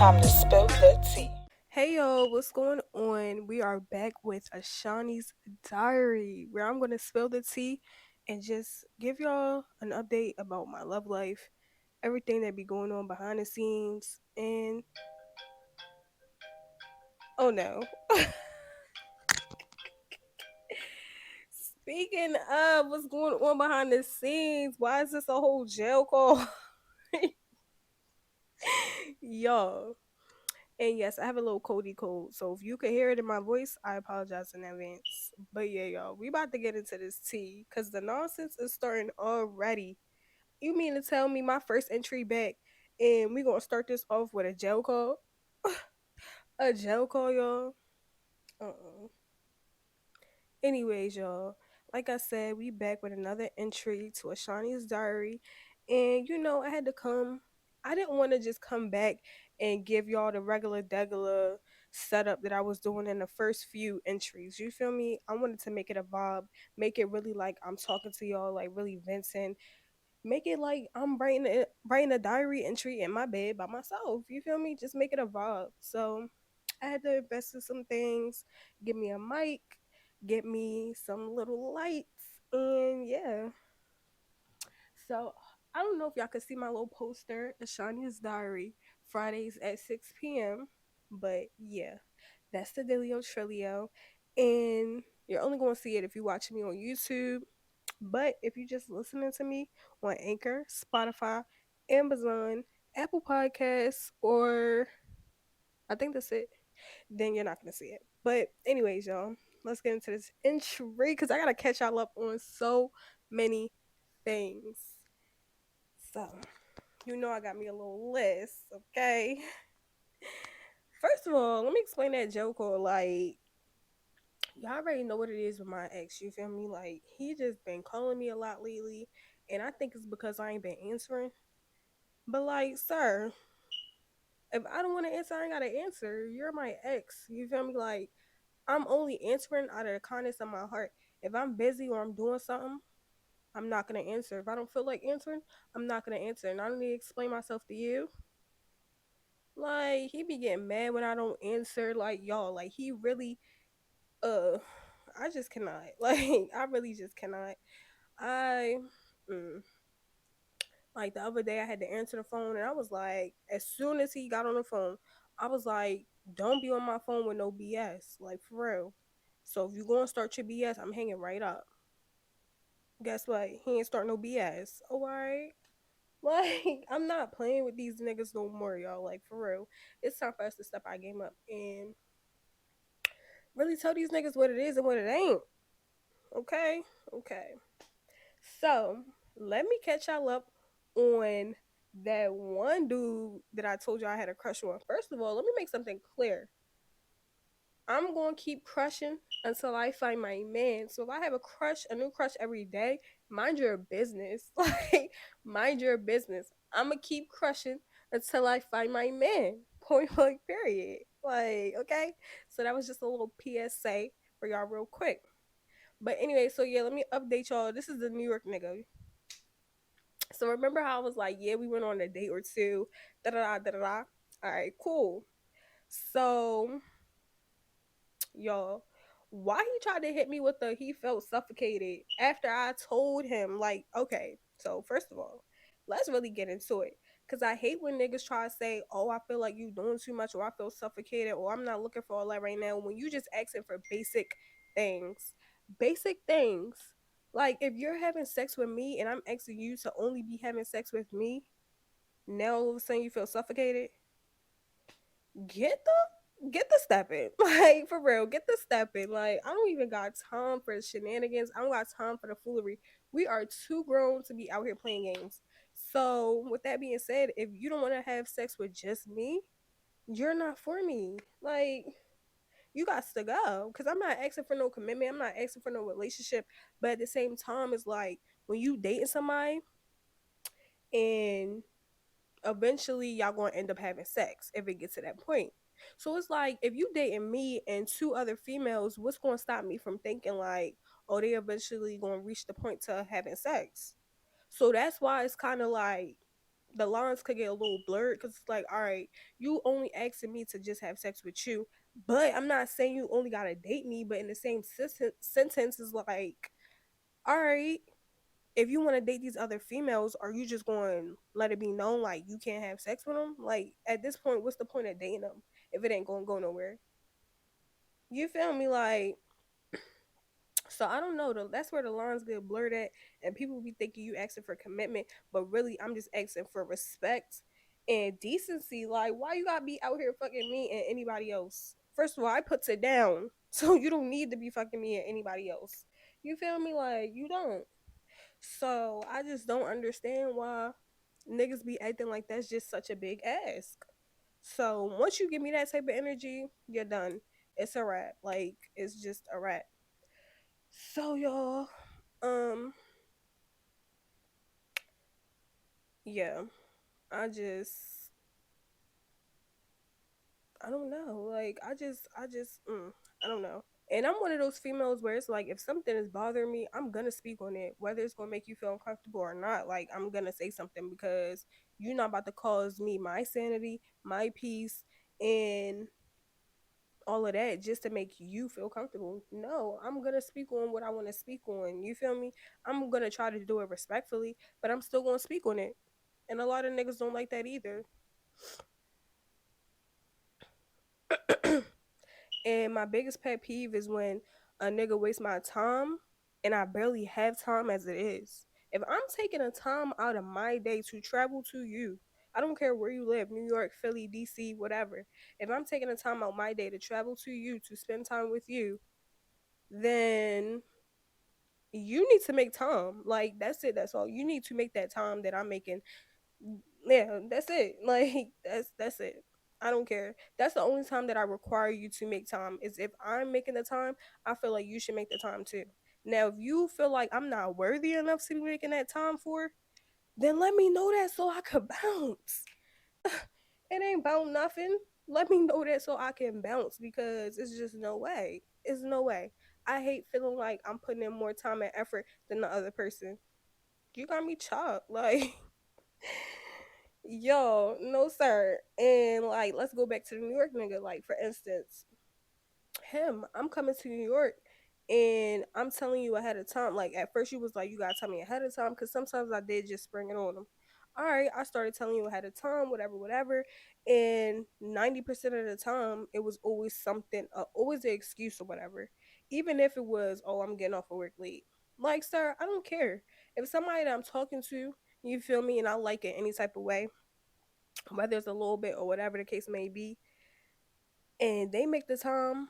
time to spill the tea. Hey yo, what's going on? We are back with Ashani's diary, where I'm gonna spill the tea and just give y'all an update about my love life, everything that be going on behind the scenes, and oh no. Speaking of what's going on behind the scenes, why is this a whole jail call? Y'all. And yes, I have a little Cody cold. So if you can hear it in my voice, I apologize in advance. But yeah, y'all, we about to get into this tea because the nonsense is starting already. You mean to tell me my first entry back and we gonna start this off with a jail call? A jail call, y'all? Uh-uh. Anyways, y'all, like I said, we back with another entry to Ashani's diary. And I had to come. I didn't want to just come back and give y'all the regular degular setup that I was doing in the first few entries. You feel me? I wanted to make it a vibe, make it really like I'm talking to y'all, like really venting, make it like I'm writing a diary entry in my bed by myself. You feel me? Just make it a vibe. So I had to invest in some things, get me a mic, get me some little lights, and yeah. So I don't know if y'all can see my little poster, Ashania's Diary, Fridays at 6 p.m. But yeah, that's the Delio Trilio. And you're only going to see it if you're watching me on YouTube. But if you're just listening to me on Anchor, Spotify, Amazon, Apple Podcasts, or I think that's it, then you're not gonna see it. But anyways, y'all, let's get into this entry because I gotta catch y'all up on so many things. So I got me a little list, okay? First of all, let me explain that joke or like y'all already know what it is with my ex, you feel me? Like he just been calling me a lot lately, and I think it's because I ain't been answering. But like, sir, if I don't want to answer, I ain't gotta answer. You're my ex. You feel me? Like I'm only answering out of the kindness of my heart. If I'm busy or I'm doing something, I'm not gonna answer. If I don't feel like answering, I'm not gonna answer. And I don't need to explain myself to you. Like he be getting mad when I don't answer. Like y'all, like he really, uh, I just cannot. Like I really just cannot. I, mm, like the other day, I had to answer the phone, and I was like, as soon as he got on the phone, I was like, don't be on my phone with no BS, like for real. So if you gonna start your BS, I'm hanging right up. Guess what? He ain't start no BS. Oh, alright. Like I'm not playing with these niggas no more, y'all. Like for real, it's time for us to step our game up and really tell these niggas what it is and what it ain't. Okay, okay. So let me catch y'all up on that one dude that I told you I had a crush on. First of all, let me make something clear. I'm gonna keep crushing until I find my man. So if I have a crush, a new crush every day, mind your business. Like, mind your business. I'm gonna keep crushing until I find my man. Point blank, period. Like, okay? So that was just a little PSA for y'all, real quick. But anyway, so yeah, let me update y'all. This is the New York nigga. So remember how I was like, yeah, we went on a date or two, da da da da da. All right, cool. So y'all, why he tried to hit me with the he felt suffocated after I told him like, okay, so first of all, let's really get into it. Cause I hate when niggas try to say, oh, I feel like you doing too much, or I feel suffocated, or I'm not looking for all that right now. When you just asking for things, basic things. Like if you're having sex with me and I'm asking you to only be having sex with me, now all of a sudden you feel suffocated. Get the stepping. Like for real, get the stepping. Like I don't even got time for shenanigans. I don't got time for the foolery. We are too grown to be out here playing games. So with that being said, if you don't want to have sex with just me, you're not for me. Like you got to go. Cause I'm not asking for no commitment. I'm not asking for no relationship. But at the same time, it's like when you dating somebody and eventually y'all gonna end up having sex if it gets to that point. So it's like if you dating me and two other females, what's gonna stop me from thinking like, oh, they eventually gonna reach the point to having sex? So that's why it's kind of like the lines could get a little blurred because it's like, all right, you only asking me to just have sex with you, but I'm not saying you only gotta date me. But in the same sentence is like, all right, if you want to date these other females, are you just going to let it be known like you can't have sex with them? Like at this point, what's the point of dating them if it ain't going to go nowhere? You feel me? Like, so I don't know. Though that's where the lines get blurred at, and people be thinking you asking for commitment, but really I'm just asking for respect and decency. Like, why you gotta be out here fucking me and anybody else? First of all, I put it down, so you don't need to be fucking me and anybody else. You feel me? Like you don't. So I just don't understand why niggas be acting like that's just such a big ask. So once you give me that type of energy, you're done. It's a wrap. Like it's just a wrap. So y'all, um, yeah, I just I don't know. Like I don't know. And I'm one of those females where it's like if something is bothering me, I'm gonna speak on it, whether it's gonna make you feel uncomfortable or not. Like I'm gonna say something because you're not about to cause me my sanity, my peace, and all of that just to make you feel comfortable. No, I'm gonna speak on what I want to speak on. You feel me? I'm gonna try to do it respectfully, but I'm still gonna speak on it. And a lot of niggas don't like that either. And my biggest pet peeve is when a nigga wastes my time and I barely have time as it is. If I'm taking a time out of my day to travel to you, I don't care where you live, New York, Philly, DC, whatever. If I'm taking a time out my day to travel to you, to spend time with you, then you need to make time. Like that's it, that's all. You need to make that time that I'm making. Yeah, that's it. Like that's it. I don't care. That's the only time that I require you to make time is if I'm making the time, I feel like you should make the time too. Now, if you feel like I'm not worthy enough to be making that time for, then let me know that so I could bounce. It ain't about nothing. Let me know that so I can bounce because it's just no way. It's no way. I hate feeling like I'm putting in more time and effort than the other person. You got me chopped. Like yo, no sir. And like, let's go back to the New York nigga. Like, for instance, him, I'm coming to New York and I'm telling you ahead of time. Like, at first you was like, you gotta tell me ahead of time because sometimes I did just spring it on him. All right, I started telling you ahead of time, whatever, whatever. And 90% of the time, it was always something, always an excuse or whatever. Even if it was, oh, I'm getting off of work late. Like, sir, I don't care. If somebody that I'm talking to, you feel me, and I like it any type of way, whether it's a little bit or whatever the case may be, and they make the time,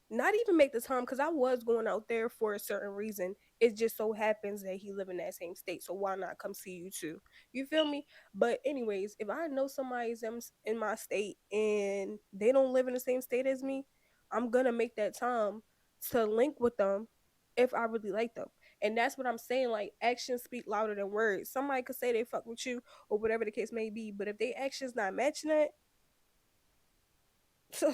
not even make the time, because I was going out there for a certain reason. It just so happens that he live in that same state, so why not come see you too? You feel me? But anyways, if I know somebody's in my state and they don't live in the same state as me, I'm gonna make that time to link with them if I really like them. And that's what I'm saying. Like actions speak louder than words. Somebody could say they fuck with you or whatever the case may be, but if they actions not matching that, so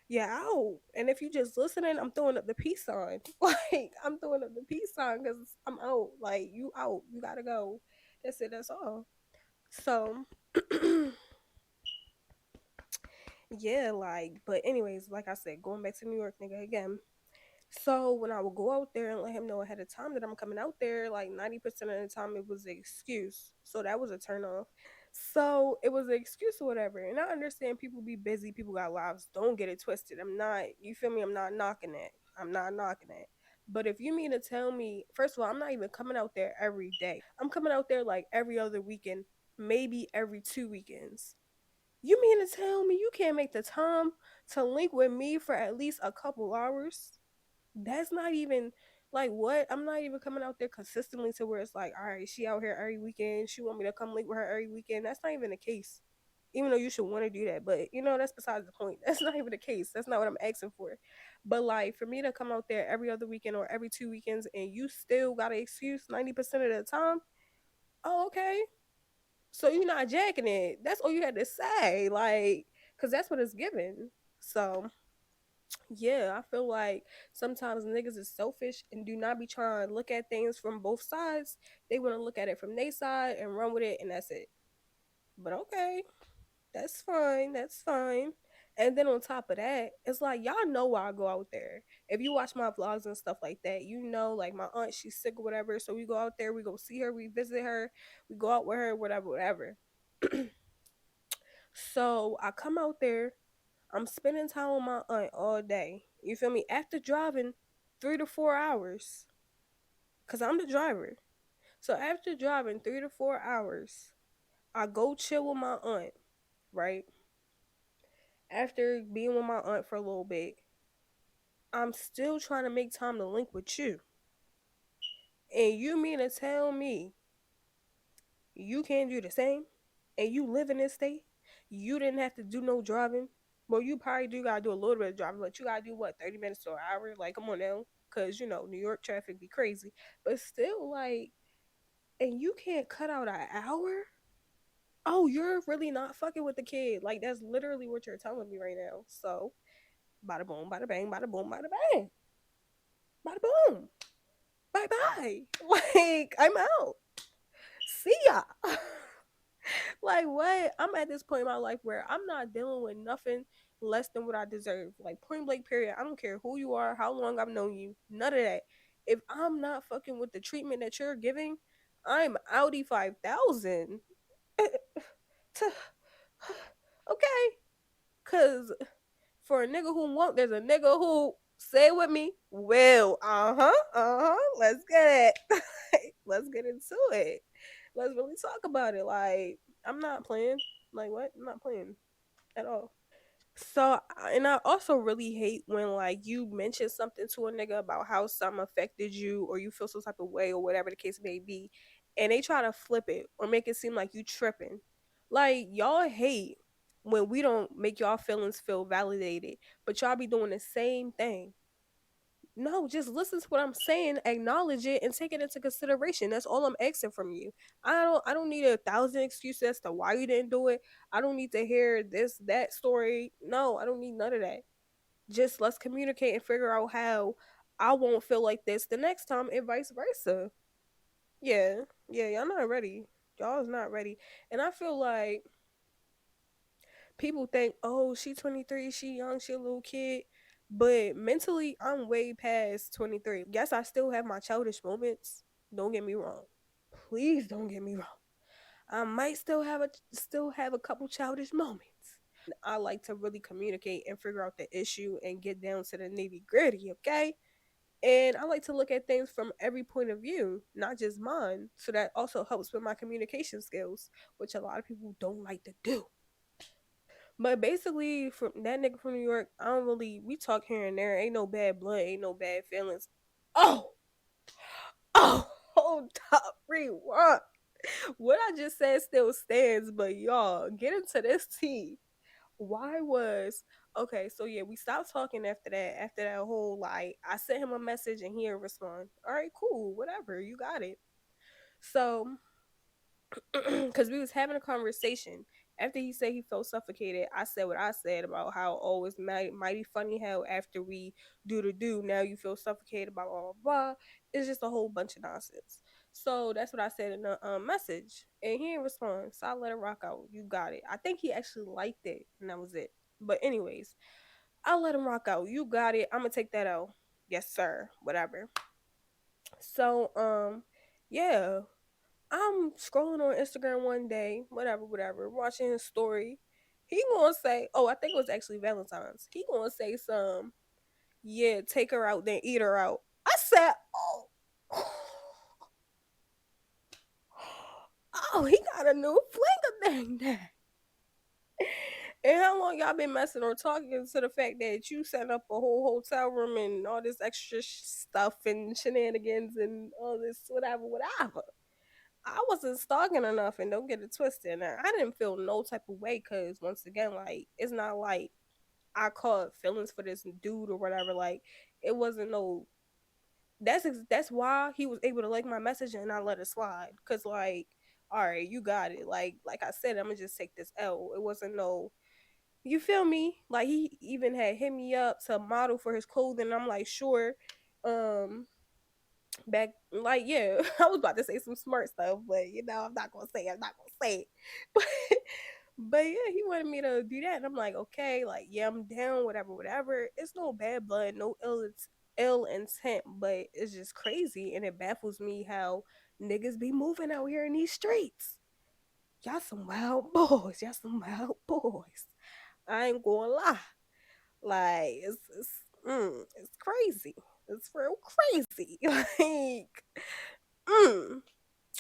yeah, out. And if you just listening, I'm throwing up the peace sign. Like I'm throwing up the peace sign because I'm out. Like you out. You gotta go. That's it. That's all. So yeah, like. But anyways, like I said, going back to New York, nigga, again. So when I would go out there and let him know ahead of time that I'm coming out there, like 90% of the time it was an excuse. So that was a turn off. So it was an excuse or whatever. And I understand people be busy, people got lives. Don't get it twisted. I'm not, you feel me? I'm not knocking it. I'm not knocking it. But if you mean to tell me, first of all, I'm not even coming out there every day. I'm coming out there like every other weekend, maybe every 2 weekends. You mean to tell me you can't make the time to link with me for at least a couple hours? That's not even like what I'm not even coming out there consistently to where it's like, all right, she out here every weekend. She want me to come link with her every weekend. That's not even the case. Even though you should want to do that, but that's besides the point. That's not even the case. That's not what I'm asking for. But like for me to come out there every other weekend or every 2 weekends and you still got an excuse 90% of the time, oh okay. So you're not jacking it. That's all you had to say, like, cause that's what it's given. So yeah, I feel like sometimes niggas is selfish and do not be trying to look at things from both sides. They want to look at it from their side and run with it, and that's it. But okay, that's fine. That's fine. And then on top of that, it's like y'all know why I go out there. If you watch my vlogs and stuff like that, you know, like my aunt, she's sick or whatever. So we go out there, we go see her, we visit her, we go out with her, whatever, whatever. So I come out there, I'm spending time with my aunt all day. You feel me? After driving 3 to 4 hours, cause I'm the driver. So after driving 3 to 4 hours, I go chill with my aunt, right? After being with my aunt for a little bit, I'm still trying to make time to link with you. And you mean to tell me you can't do the same? And you live in this state? You didn't have to do no driving? Well, you probably do gotta do a little bit of driving, but you gotta do what, 30 minutes to an hour? Like, come on now. Cause you know, New York traffic be crazy. But still, like, and you can't cut out an hour? Oh, you're really not fucking with the kid. Like, that's literally what you're telling me right now. So, bada boom, bada bang, bada boom, bada bang. Bada boom. Bye bye. Like, I'm out. See ya. Like, what? I'm at this point in my life where I'm not dealing with nothing less than what I deserve. Like, point blank, period. I don't care who you are, how long I've known you, none of that. If I'm not fucking with the treatment that you're giving, I'm Audi 5,000. Okay? Because for a nigga who won't, there's a nigga who, say it with me, will. Let's get it. Let's get into it. Let's really talk about it. Like, I'm not playing. Like, what? I'm not playing at all. So, and I also really hate when like you mention something to a nigga about how something affected you or you feel some type of way or whatever the case may be, and they try to flip it or make it seem like you tripping. Like y'all hate when we don't make y'all feelings feel validated, but y'all be doing the same thing. No, just listen to what I'm saying, acknowledge it, and take it into consideration. That's all I'm asking from you. I don't need 1,000 excuses as to why you didn't do it. I don't need to hear this, that story. No, I don't need none of that. Just let's communicate and figure out how I won't feel like this the next time and vice versa. Yeah. Yeah, y'all not ready. Y'all is not ready. And I feel like people think, oh, she 23, she young, she a little kid. But mentally, I'm way past 23. Yes, I still have my childish moments. Don't get me wrong. Please don't get me wrong. I might still have a couple childish moments. I like to really communicate and figure out the issue and get down to the nitty gritty, okay? And I like to look at things from every point of view, not just mine. So that also helps with my communication skills, which a lot of people don't like to do. But basically, from that nigga from New York, I don't really. We talk here and there. Ain't no bad blood. Ain't no bad feelings. Oh, hold up, rewind. What I just said still stands, but y'all get into this tea. Why was okay? So yeah, we stopped talking after that. After that whole like, I sent him a message and he didn't respond. All right, cool, whatever, you got it. So because we was having a conversation after he said he felt suffocated. I said what I said about how oh it's mighty funny how after we do the do now you feel suffocated, blah blah blah blah. It's just a whole bunch of nonsense. So that's what I said in the message, and he didn't respond. So I let it rock out. You got it. I think he actually liked it, and that was it. But anyways, I let him rock out. You got it. I'm gonna take that out. Yes, sir. Whatever. So yeah, I'm scrolling on Instagram one day, whatever, whatever, watching his story. He gonna say, oh, I think it was actually Valentine's. He gonna say some, yeah, take her out, then eat her out. I said, oh, oh, he got a new fling a dang. And how long y'all been messing or talking to the fact that you set up a whole hotel room and all this extra stuff and shenanigans and all this whatever, whatever. I wasn't stalking enough, and don't get it twisted. Now, I didn't feel no type of way because once again, like it's not like I caught feelings for this dude or whatever. Like it wasn't no. That's why he was able to like my message and I let it slide. Cause like, all right, you got it. Like I said, I'm gonna just take this L. It wasn't no. You feel me? Like he even had hit me up to model for his clothing. I'm like, sure. Um, back like yeah, I was about to say some smart stuff, but I'm not gonna say it. I'm not gonna say it. But but yeah, he wanted me to do that, and I'm like, okay, like yeah, I'm down, whatever, whatever. It's no bad blood, no ill intent, but it's just crazy, and it baffles me how niggas be moving out here in these streets. Y'all some wild boys. Y'all some wild boys. I ain't gonna lie. Like it's crazy. It's real crazy. Like mm.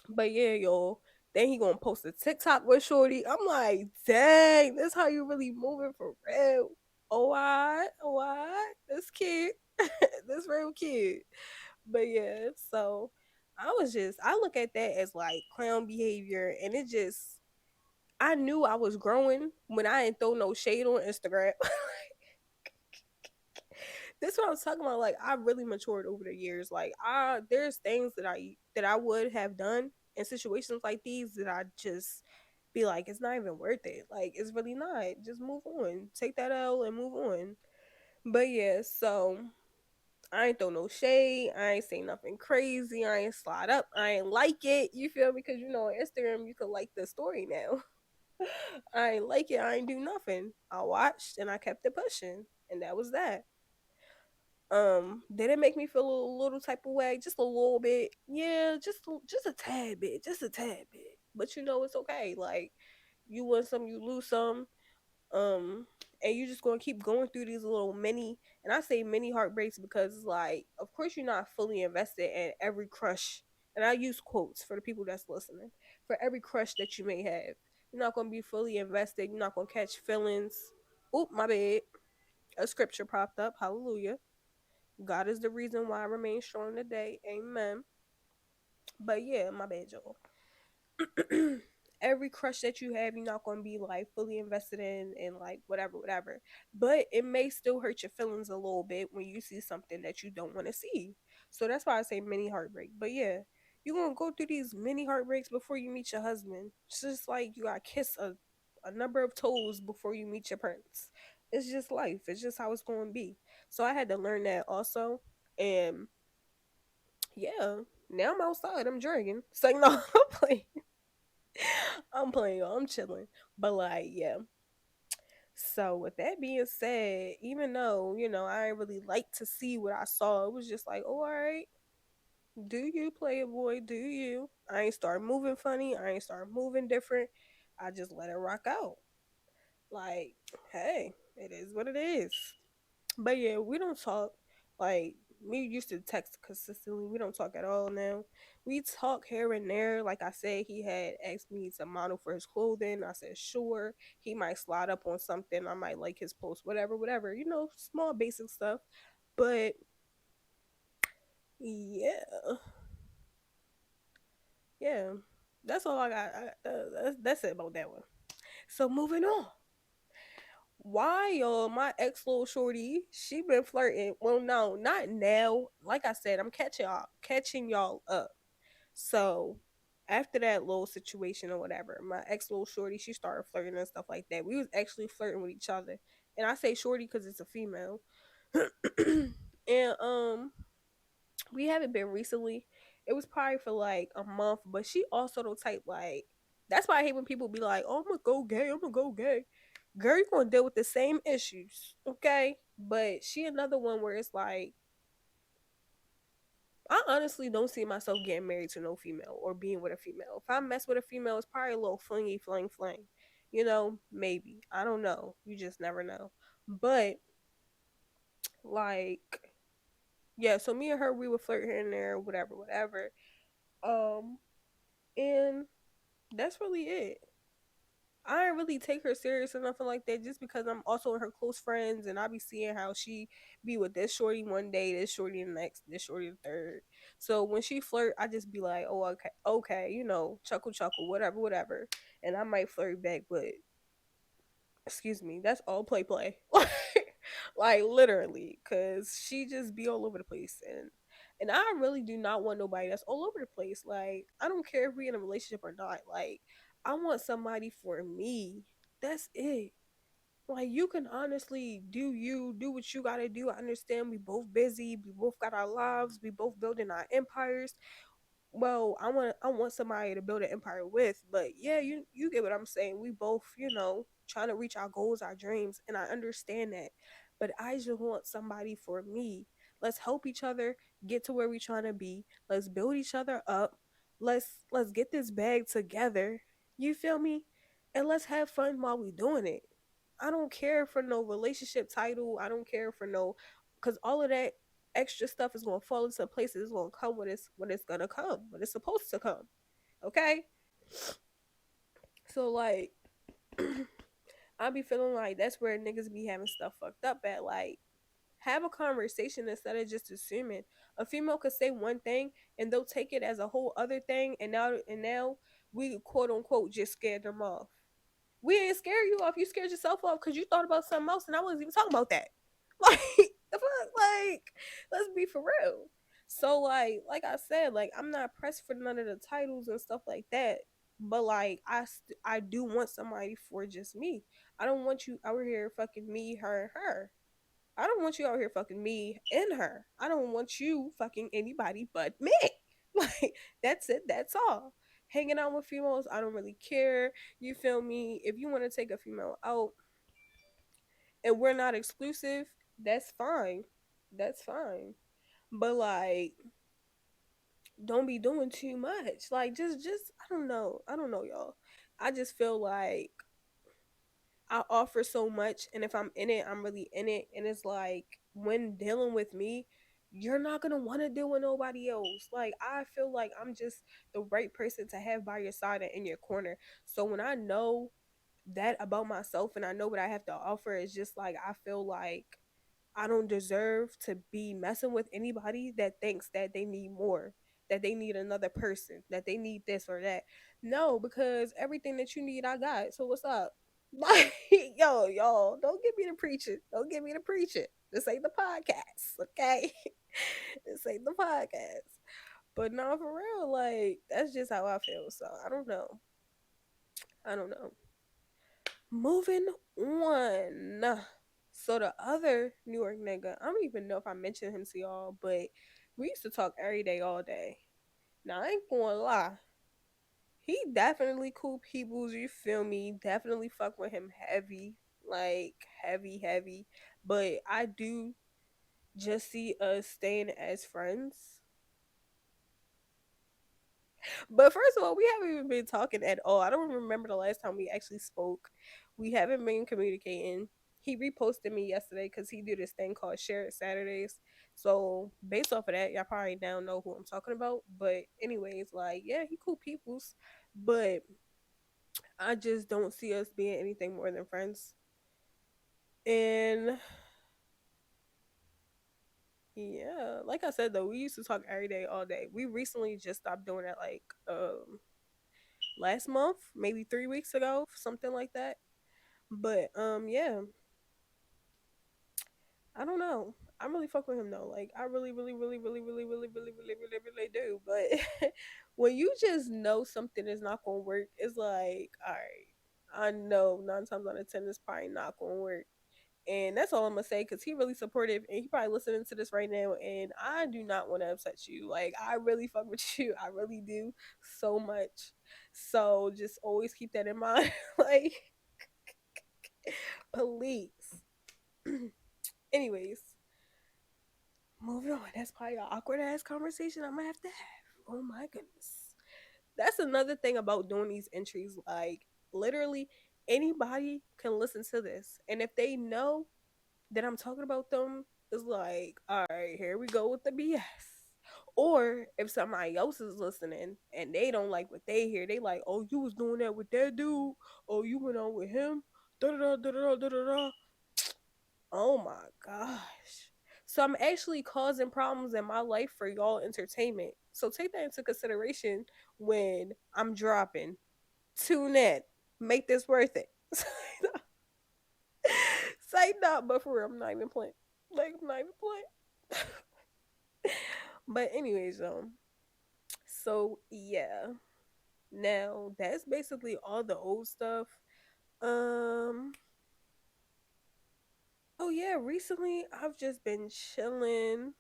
But yeah, yo. Then he gonna post a TikTok with Shorty. I'm like, dang, this how you really moving for real. Oh I, oh I, this kid, this real kid. But yeah, so I look at that as like clown behavior, and it just I knew I was growing when I didn't throw no shade on Instagram. This is what I was talking about. Like I really matured over the years. Like there's things that I would have done in situations like these that I just be like, it's not even worth it. Like it's really not. Just move on. Take that L and move on. But yeah, so I ain't throw no shade. I ain't say nothing crazy. I ain't slide up. I ain't like it. You feel me? Because on Instagram you could like the story now. I ain't like it. I ain't do nothing. I watched and I kept it pushing, and that was that. Did it make me feel a little type of way? Just a little bit. Yeah, just a tad bit. Just a tad bit. But it's okay. Like you win some, you lose some. And you just gonna keep going through these little mini, and I say mini heartbreaks because it's like, of course you're not fully invested in every crush. And I use quotes for the people that's listening. For every crush that you may have. You're not gonna be fully invested, you're not gonna catch feelings. Oop, my bad. A scripture popped up. Hallelujah. God is the reason why I remain strong today. Amen. But yeah, my bad, Joel. Every crush that you have, you're not going to be like fully invested in and like whatever, whatever. But it may still hurt your feelings a little bit when you see something that you don't want to see. So that's why I say mini heartbreak. But yeah, you're going to go through these mini heartbreaks before you meet your husband. It's just like you got to kiss a number of toes before you meet your prince. It's just life. It's just how it's going to be. So I had to learn that also. And yeah, now I'm outside. I'm drinking. Saying no, I'm playing. I'm playing. I'm chilling. But like, yeah. So with that being said, even though I ain't really like to see what I saw, it was just like, oh, all right, do you, Playboy? Do you? I ain't start moving funny. I ain't start moving different. I just let it rock out. Like, hey, it is what it is. But yeah, we don't talk. Like we used to text consistently. We don't talk at all now. We talk here and there. Like I said, he had asked me to model for his clothing. I said sure. He might slide up on something. I might like his post, whatever, whatever. Small basic stuff. But yeah, yeah, that's all I got. That's it about that one. So moving on. Why y'all, my ex little shorty, she been flirting. Well, no, not now. Like I said, I'm catching y'all up. So after that little situation or whatever, my ex little shorty, she started flirting and stuff like that. We was actually flirting with each other, and I say shorty because it's a female. And we haven't been recently. It was probably for like a month, but she also the type like that's why I hate when people be like, "Oh, I'm gonna go gay. I'm gonna go gay." Girl, you gonna deal with the same issues, okay? But she another one where it's like I honestly don't see myself getting married to no female or being with a female. If I mess with a female, it's probably a little flingy, fling, fling. Maybe. I don't know. You just never know. But like, yeah. So me and her, we would flirt here and there, whatever, whatever. Um, and that's really it. I didn't really take her serious or nothing like that just because I'm also her close friends and I be seeing how she be with this shorty one day, this shorty the next, this shorty the third. So when she flirt, I just be like, oh, okay, okay, chuckle, chuckle, whatever, whatever. And I might flirt back, but excuse me, that's all play, play. Like literally, because she just be all over the place. And I really do not want nobody that's all over the place. Like, I don't care if we in a relationship or not. Like, I want somebody for me. That's it. Like you can honestly do you, do what you gotta do. I understand we both busy, we both got our lives, we both building our empires. Well, I want somebody to build an empire with, but yeah, you get what I'm saying. We both, trying to reach our goals, our dreams, and I understand that. But I just want somebody for me. Let's help each other get to where we trying to be. Let's build each other up. Let's get this bag together. You feel me? And let's have fun while we doing it. I don't care for no relationship title. I don't care for no, because all of that extra stuff is gonna fall into places. It's gonna come when it's gonna come, when it's supposed to come. Okay, so like, I be feeling like that's where niggas be having stuff fucked up at. Like, have a conversation instead of just assuming. A female could say one thing and they'll take it as a whole other thing, and now we quote unquote just scared them off. We ain't scare you off. You scared yourself off because you thought about something else, and I wasn't even talking about that. Like the fuck, like let's be for real. So like I said, like I'm not pressed for none of the titles and stuff like that. But like I do want somebody for just me. I don't want you out here fucking me, her, and her. I don't want you out here fucking me and her. I don't want you fucking anybody but me. Like that's it. That's all. Hanging out with females, I don't really care. You feel me? If you want to take a female out and we're not exclusive, that's fine. That's fine. But like, don't be doing too much. Like, just I don't know. I don't know, y'all. I just feel like I offer so much, and if I'm in it, I'm really in it. And it's like when dealing with me, you're not gonna want to deal with nobody else. Like I feel like I'm just the right person to have by your side and in your corner. So when I know that about myself and I know what I have to offer, it's just like I feel like I don't deserve to be messing with anybody that thinks that they need more, that they need another person, that they need this or that. No, because everything that you need, I got. So what's up? Like, yo, y'all, don't get me to preach it. Don't get me to preach it. This ain't the podcast, okay? This ain't the podcast. But no, for real, like that's just how I feel. So I don't know. I don't know. Moving on. So the other New York nigga, I don't even know if I mentioned him to y'all, but we used to talk every day, all day. Now I ain't gonna lie, he definitely cool peoples. You feel me? Definitely fuck with him heavy, like heavy, heavy. But I do just see us staying as friends. But first of all, we haven't even been talking at all. I don't remember the last time we actually spoke. We haven't been communicating. He reposted me yesterday because he do this thing called Shared Saturdays. So based off of that, y'all probably now know who I'm talking about. But anyways, like yeah, he cool peoples, but I just don't see us being anything more than friends. And yeah, like I said though, we used to talk every day, all day. We recently just stopped doing that, like last month, maybe 3 weeks ago, something like that. But yeah, I don't know. I really fuck with him though. Like I really, really, really, really, really, really, really, really, really, really do. But when you just know something is not gonna work, it's like, all right, I know 9 times out of 10 it's probably not gonna work. And that's all I'm gonna say because he really supportive and he probably listening to this right now. And I do not want to upset you. Like I really fuck with you. I really do so much. So just always keep that in mind. Like, please. Anyways, moving on. That's probably an awkward ass conversation I'm gonna have to have. Oh my goodness. That's another thing about doing these entries. Like, literally, anybody can listen to this. And if they know that I'm talking about them, it's like, all right, here we go with the BS. Or if somebody else is listening and they don't like what they hear, they like, oh, you was doing that with that dude. Oh, you went on with him. Da da da da da da da da. Oh my gosh. So I'm actually causing problems in my life for y'all entertainment. So take that into consideration when I'm dropping. Tune in. Make this worth it. Say not, but for real, I'm not even playing. Like I'm not even playing. But anyways, so yeah. Now that's basically all the old stuff. Um Oh yeah, recently I've just been chilling.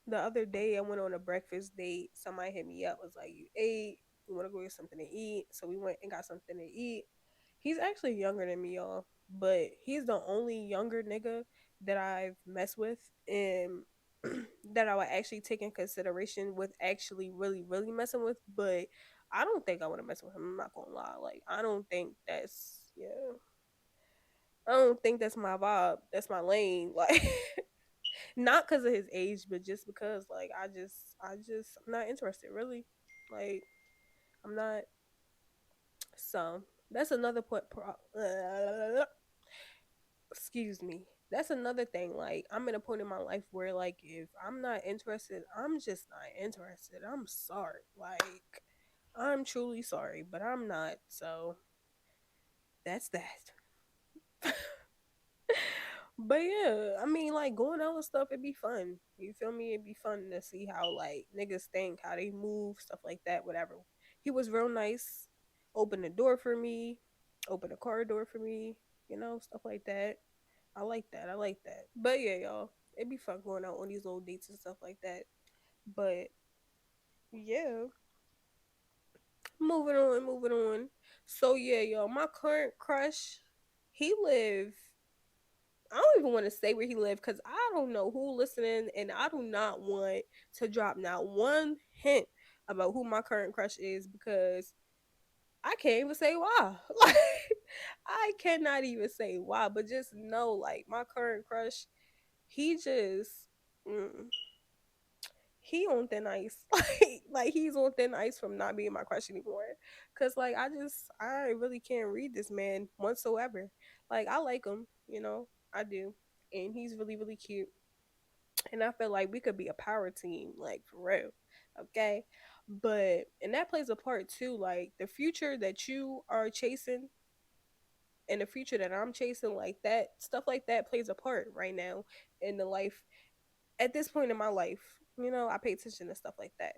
The other day I went on a breakfast date. Somebody hit me up, was like, "You ate? You want to go get something to eat?" So we went and got something to eat. He's actually younger than me, y'all, but he's the only younger nigga that I've messed with and that I would actually take in consideration with actually really, really messing with. But I don't think I want to mess with him. I'm not gonna lie. Like I don't think that's yeah. I don't think that's my vibe. That's my lane. Like not because of his age, but just because like I'm not interested really. Like I'm not. So that's another point. Excuse me. That's another thing. Like I'm in a point in my life where like if I'm not interested, I'm just not interested. I'm sorry. Like I'm truly sorry, but I'm not. So that's that. But yeah, I mean, like going out and stuff, it'd be fun. You feel me? It'd be fun to see how like niggas think, how they move, stuff like that, whatever. He was real nice, opened the door for me, opened the car door for me, stuff like that. I like that. I like that. But yeah, y'all, it'd be fun going out on these little dates and stuff like that. But yeah, moving on, moving on. So yeah, y'all, my current crush, he live I don't even want to say where he lived because I don't know who listening, and I do not want to drop not one hint about who my current crush is because I can't even say why. Like I cannot even say why, but just know like my current crush, he just mm, he on thin ice. Like he's on thin ice from not being my crush anymore. Cause like I really can't read this man whatsoever. Like I like him, I do. And he's really, really cute. And I feel like we could be a power team, like for real. Okay. But and that plays a part too. Like the future that you are chasing and the future that I'm chasing, like that stuff like that plays a part right now in the life at this point in my life. I pay attention to stuff like that.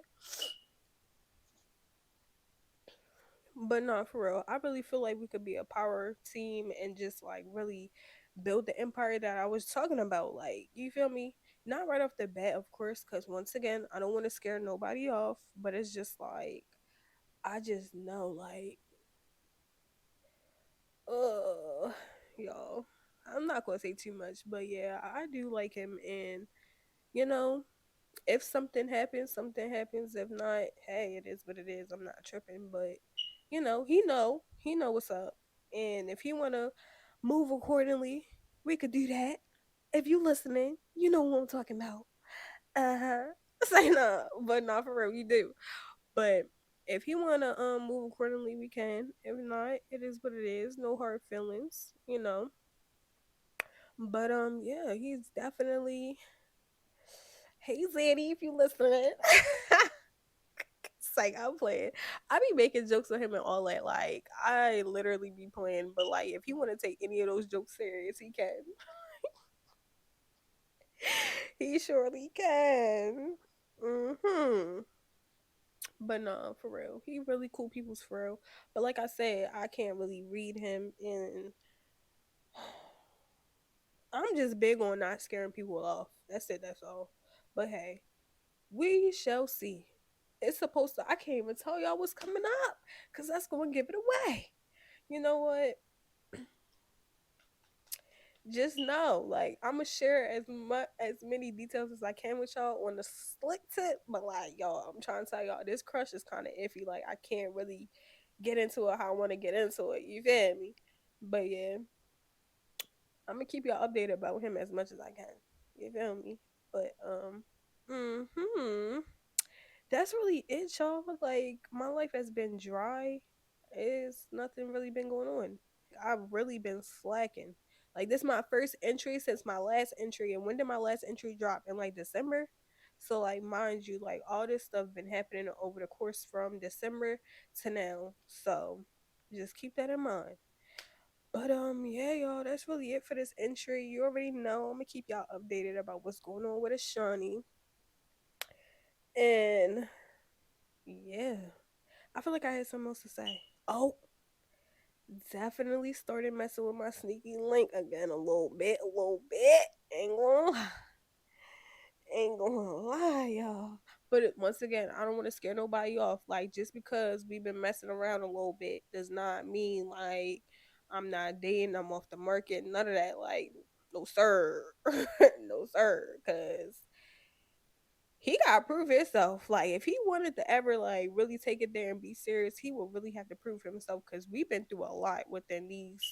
But not for real. I really feel like we could be a power team and just like really build the empire that I was talking about. Like, you feel me? Not right off the bat, of course, because once again, I don't want to scare nobody off, but it's just like, I just know, like, y'all. I'm not going to say too much, but yeah, I do like him. And, you know, if something happens, something happens. If not, hey, it is what it is. I'm not tripping, but he know what's up. And if he wanna move accordingly, we could do that. If you listening, you know what I'm talking about. Uh-huh. Say no, but not for real, you do. But if he wanna move accordingly, we can. If not, it is what it is. No hard feelings. But yeah, he's definitely. Hey Zanny, if you listening. It's like I'm playing. I be making jokes with him and all that. Like I literally be playing, but like if he want to take any of those jokes serious, he can. He surely can. But no, for real, he really cool people's for real. But like I said, I can't really read him, and I'm just big on not scaring people off. That's it. That's all. But hey, we shall see. It's supposed to. I can't even tell y'all what's coming up because that's going to give it away. You know what? Just know, like, I'm gonna share as many details as I can with y'all on the slick tip, but like, y'all, I'm trying to tell y'all this crush is kind of iffy. Like, I can't really get into it how I want to get into it. You feel me? But yeah, I'm gonna keep y'all updated about him as much as I can. You feel me? But hmm that's really it, y'all. Like my life has been dry. It's nothing really been going on. I've really been slacking. Like this is my first entry since my last entry. And when did my last entry drop? In like December. So like mind you, like all this stuff been happening over the course from December to now. So just keep that in mind. But yeah, y'all, that's really it for this entry. You already know I'm gonna keep y'all updated about what's going on with Ashani. And yeah. I feel like I had something else to say. Oh, Definitely started messing with my sneaky link again a little bit. Ain't gonna, ain't gonna lie, y'all. But once again, I don't want to scare nobody off. Like just because we've been messing around a little bit does not mean like I'm not dating. I'm off the market. None of that. Like no sir, no sir. Cause he gotta prove himself. Like if he wanted to ever like really take it there and be serious, he would really have to prove himself because we've been through a lot within these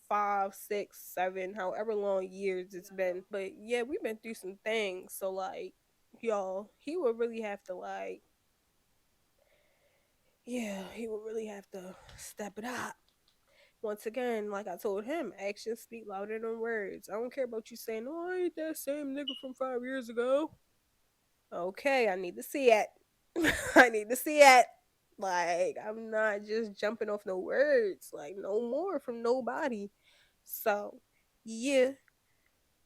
5, 6, 7, however long years it's been. But yeah, we've been through some things. So like, y'all, he would really have to like, yeah, he would really have to step it up. Once again, like I told him, actions speak louder than words. I don't care about you saying, "Oh, I ain't that same nigga from 5 years ago." Okay, I need to see it. I need to see it. Like, I'm not just jumping off no words. Like, no more from nobody. So, yeah,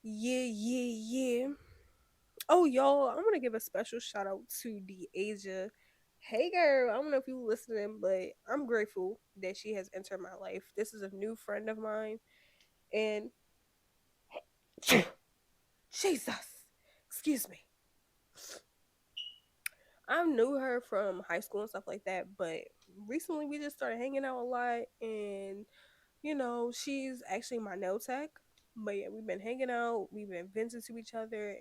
yeah. Oh, y'all, I'm gonna give a special shout out to Deasia. Hey, girl, I don't know if you listening, but I'm grateful that she has entered my life. This is a new friend of mine, and Jesus, excuse me. I knew her from high school and stuff like that, but recently we just started hanging out a lot, and she's actually my nail tech. But yeah, we've been hanging out, we've been venting to each other,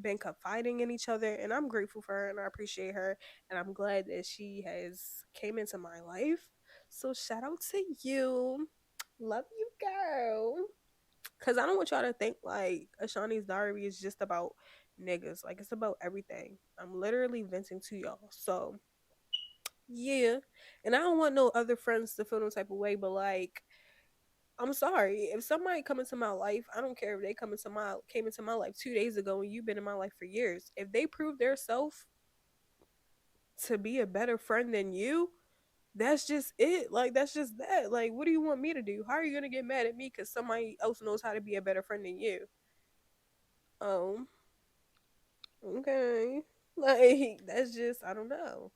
been confiding in each other, and I'm grateful for her and I appreciate her, and I'm glad that she has came into my life. So shout out to you, love you, girl. Cause I don't want y'all to think like Ashani's diary is just about niggas. Like it's about everything. I'm literally venting to y'all. So yeah. And I don't want no other friends to feel no type of way, but like I'm sorry. If somebody come into my life, I don't care if they came into my life 2 days ago and you've been in my life for years. If they prove their self to be a better friend than you, that's just it. Like that's just that. Like what do you want me to do? How are you gonna get mad at me because somebody else knows how to be a better friend than you? Um, okay. Like that's just I don't know.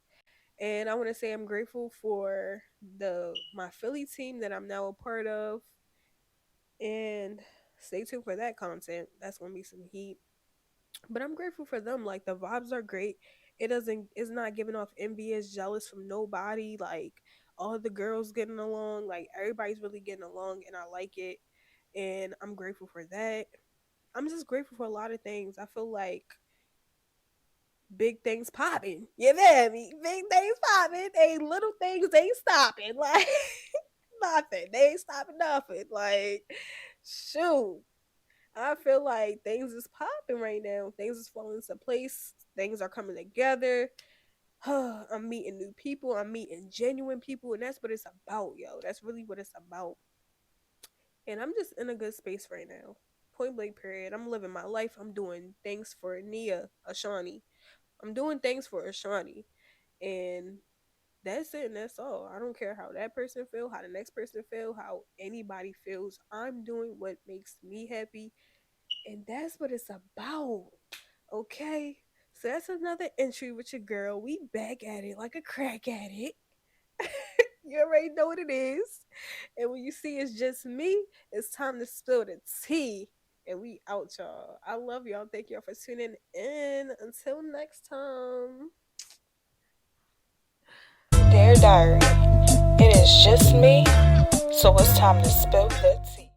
And I want to say I'm grateful for the my Philly team that I'm now a part of, and stay tuned for that content. That's gonna be some heat. But I'm grateful for them. Like the vibes are great. It's not giving off envious, jealous from nobody. Like all the girls getting along. Like everybody's really getting along, and I like it. And I'm grateful for that. I'm just grateful for a lot of things. I feel like big things popping. You feel me? Big things popping. They little things ain't stopping. Like nothing. They ain't stopping nothing. Like shoot. I feel like things is popping right now. Things is falling into place. Things are coming together. I'm meeting new people. I'm meeting genuine people, and that's what it's about, yo. That's really what it's about. And I'm just in a good space right now. Point blank period. I'm living my life. I'm doing things for Nia-Ashani. I'm doing things for Ashani. And that's it and that's all. I don't care how that person feel, how the next person feel, how anybody feels. I'm doing what makes me happy. And that's what it's about. Okay? So that's another entry with your girl. We back at it like a crack addict. You already know what it is. And when you see it's just me, it's time to spill the tea. And we out, y'all. I love y'all. Thank y'all for tuning in. Until next time. Dear Diary, it is just me, so it's time to spill the tea.